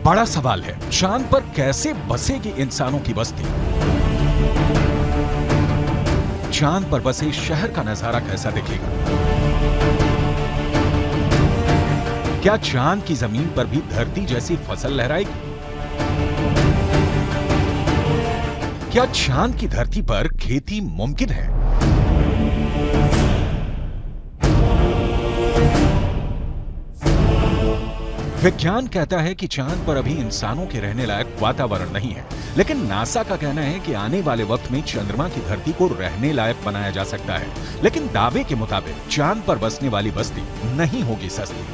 बड़ा सवाल है, चांद पर कैसे बसेगी इंसानों की बस्ती? चांद पर बसे शहर का नजारा कैसा दिखेगा? क्या चांद की जमीन पर भी धरती जैसी फसल लहराएगी? क्या चांद की धरती पर खेती मुमकिन है? विज्ञान कहता है कि चांद पर अभी इंसानों के रहने लायक वातावरण नहीं है, लेकिन नासा का कहना है कि आने वाले वक्त में चंद्रमा की धरती को रहने लायक बनाया जा सकता है। लेकिन दावे के मुताबिक चांद पर बसने वाली बस्ती नहीं होगी सस्ती।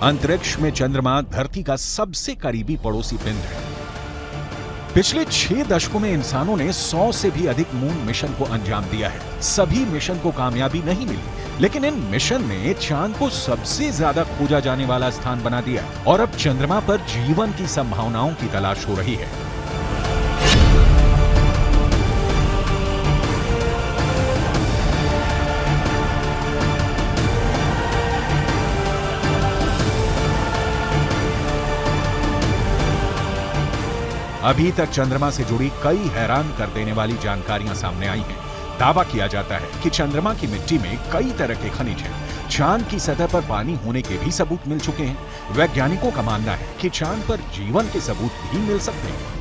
अंतरिक्ष में चंद्रमा धरती का सबसे करीबी पड़ोसी पिंड है। पिछले 6 दशकों में इंसानों ने 100 से भी अधिक मून मिशन को अंजाम दिया है। सभी मिशन को कामयाबी नहीं मिली, लेकिन इन मिशन ने चांद को सबसे ज्यादा खोजा जाने वाला स्थान बना दिया और अब चंद्रमा पर जीवन की संभावनाओं की तलाश हो रही है। अभी तक चंद्रमा से जुड़ी कई हैरान कर देने वाली जानकारियां सामने आई हैं। दावा किया जाता है कि चंद्रमा की मिट्टी में कई तरह के खनिज हैं। चांद की सतह पर पानी होने के भी सबूत मिल चुके हैं। वैज्ञानिकों का मानना है कि चांद पर जीवन के सबूत भी मिल सकते हैं।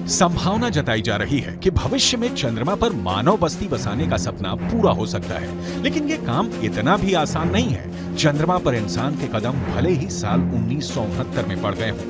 संभावना जताई जा रही है कि भविष्य में चंद्रमा पर मानव बस्ती बसाने का सपना पूरा हो सकता है, लेकिन ये काम इतना भी आसान नहीं है। चंद्रमा पर इंसान के कदम भले ही साल 1969 में पड़ गए हों,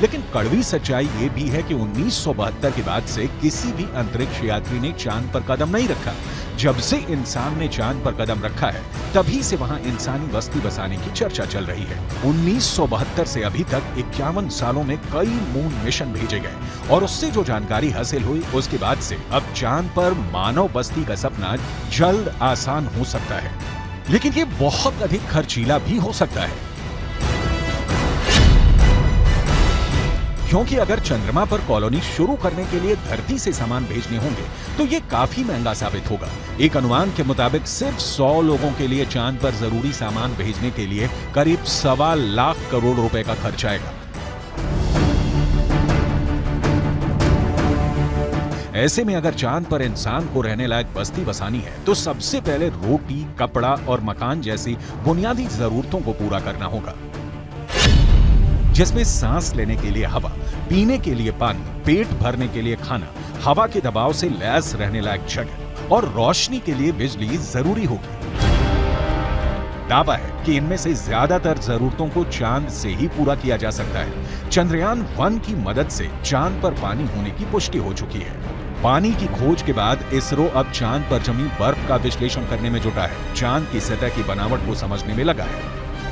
लेकिन कड़वी सच्चाई ये भी है कि 1972 के बाद से किसी भी अंतरिक्ष यात्री ने चांद पर कदम नहीं रखा। जब से इंसान ने चांद पर कदम रखा है, तभी से वहां इंसानी बस्ती बसाने की चर्चा चल रही है। 1972 से अभी तक 51 सालों में कई मून मिशन भेजे गए और उससे जो जानकारी हासिल हुई, उसके बाद से अब चांद पर मानव बस्ती का सपना जल्द आसान हो सकता है, लेकिन ये बहुत अधिक खर्चीला भी हो सकता है। क्योंकि अगर चंद्रमा पर कॉलोनी शुरू करने के लिए धरती से सामान भेजने होंगे तो ये काफी महंगा साबित होगा। एक अनुमान के मुताबिक सिर्फ 100 लोगों के लिए चांद पर जरूरी सामान भेजने के लिए करीब 1.25 लाख करोड़ रुपए का खर्च आएगा। ऐसे में अगर चांद पर इंसान को रहने लायक बस्ती बसानी है तो सबसे पहले रोटी, कपड़ा और मकान जैसी बुनियादी जरूरतों को पूरा करना होगा, जिसमें सांस लेने के लिए हवा, पीने के लिए पानी, पेट भरने के लिए खाना, हवा के दबाव से लैस रहने लायक जगह और रोशनी के लिए बिजली जरूरी होगी। दावा है कि इनमें से ज्यादातर जरूरतों को चांद से ही पूरा किया जा सकता है। चंद्रयान 1 की मदद से चांद पर पानी होने की पुष्टि हो चुकी है। पानी की खोज के बाद इसरो अब चांद पर जमी बर्फ का विश्लेषण करने में जुटा है। चांद की सतह की बनावट को समझने में लगा है।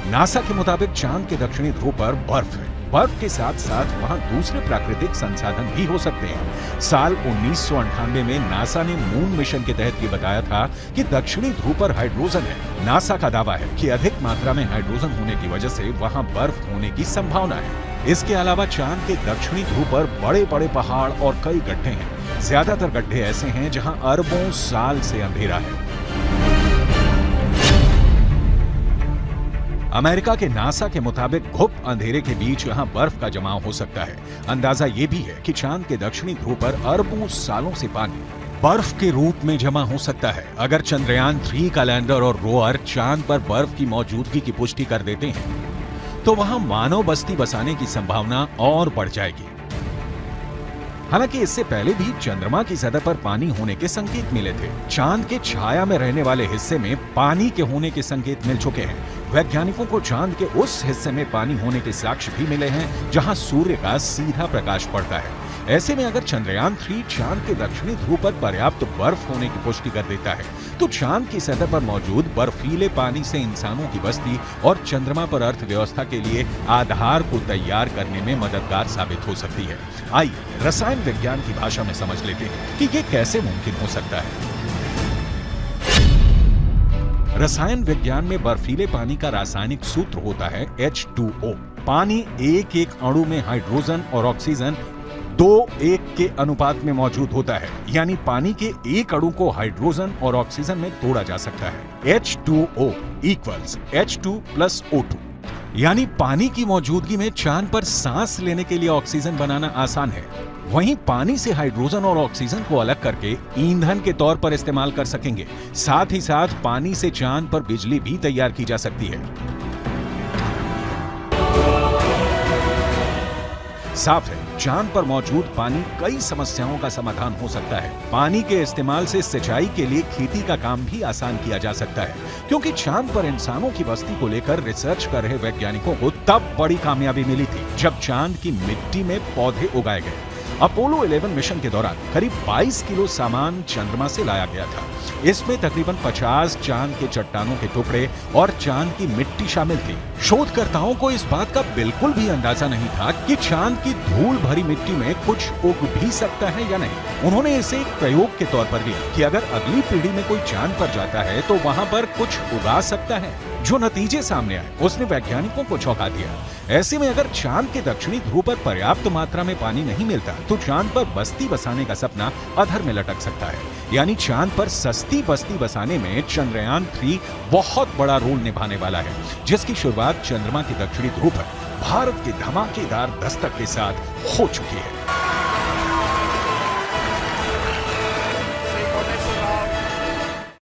नासा के मुताबिक चांद के दक्षिणी ध्रुव पर बर्फ है। बर्फ के साथ साथ वहां दूसरे प्राकृतिक संसाधन भी हो सकते हैं। साल 1998 में नासा ने मून मिशन के तहत ये बताया था कि दक्षिणी ध्रुव पर हाइड्रोजन है। नासा का दावा है कि अधिक मात्रा में हाइड्रोजन होने की वजह से वहां बर्फ होने की संभावना है। इसके अलावा चांद के दक्षिणी ध्रुव पर बड़े बड़े पहाड़ और कई गड्ढे हैं। ज्यादातर गड्ढे ऐसे हैं जहां अरबों साल से अंधेरा है। अमेरिका के नासा के मुताबिक घुप अंधेरे के बीच यहां बर्फ का जमाव हो सकता है। अंदाजा ये भी है कि चांद के दक्षिणी ध्रुव पर अरबों सालों से पानी बर्फ के रूप में जमा हो सकता है। अगर चंद्रयान 3 का लैंडर और रोवर चांद पर बर्फ की मौजूदगी की पुष्टि कर देते हैं तो वहां मानव बस्ती बसाने की संभावना और बढ़ जाएगी। हालांकि इससे पहले भी चंद्रमा की सतह पर पानी होने के संकेत मिले थे। चांद के छाया में रहने वाले हिस्से में पानी के होने के संकेत मिल चुके हैं। वैज्ञानिकों को चांद के उस हिस्से में पानी होने के साक्ष्य भी मिले हैं जहां सूर्य का सीधा प्रकाश पड़ता है। ऐसे में अगर चंद्रयान 3 चांद के दक्षिणी ध्रुव पर पर्याप्त बर्फ होने की पुष्टि कर देता है तो चांद की सतह पर मौजूद बर्फीले पानी से इंसानों की बस्ती और चंद्रमा पर अर्थव्यवस्था के लिए आधार को तैयार करने में मददगार साबित हो सकती है। आइए रसायन विज्ञान की भाषा में समझ लेते हैं कि ये कैसे मुमकिन हो सकता है। रसायन विज्ञान में बर्फीले पानी का रासायनिक सूत्र होता है H2O। पानी एक एक अणु में हाइड्रोजन और ऑक्सीजन 2:1 के अनुपात में मौजूद होता है, यानी पानी के एक अणु को हाइड्रोजन और ऑक्सीजन में तोड़ा जा सकता है। H2O equals H2 plus O2, यानी पानी की मौजूदगी में चांद पर सांस लेने के लिए ऑक्सीजन बनाना आसान है। वहीं पानी से हाइड्रोजन और ऑक्सीजन को अलग करके ईंधन के तौर पर इस्तेमाल कर सकेंगे। साथ ही साथ पानी से चांद पर बिजली भी तैयार की जा सकती है। साफ है, चांद पर मौजूद पानी कई समस्याओं का समाधान हो सकता है। पानी के इस्तेमाल से सिंचाई के लिए खेती का काम भी आसान किया जा सकता है, क्योंकि चांद पर इंसानों की बस्ती को लेकर रिसर्च कर रहे वैज्ञानिकों को तब बड़ी कामयाबी मिली थी जब चांद की मिट्टी में पौधे उगाए गए। अपोलो 11 मिशन के दौरान करीब 22 किलो सामान चंद्रमा से लाया गया था। इसमें तकरीबन 50 चांद के चट्टानों के टुकड़े और चांद की मिट्टी शामिल थी। शोधकर्ताओं को इस बात का बिल्कुल भी अंदाजा नहीं था कि चांद की धूल भरी मिट्टी में कुछ उग भी सकता है या नहीं। उन्होंने इसे एक प्रयोग के तौर पर लिया कि अगर अगली पीढ़ी में कोई चांद पर जाता है तो वहां पर कुछ उगा सकता है। जो नतीजे सामने आए उसने वैज्ञानिकों को चौंका दिया। ऐसे में अगर चांद के दक्षिणी ध्रुव पर पर्याप्त मात्रा में पानी नहीं मिलता तो चांद पर बस्ती बसाने का सपना अधर में लटक सकता है। यानी चांद पर सस्ती बस्ती बसाने में चंद्रयान 3 बहुत बड़ा रोल निभाने वाला है, जिसकी शुरुआत चंद्रमा के दक्षिणी ध्रुव पर भारत के धमाकेदार दस्तक के साथ हो चुकी है।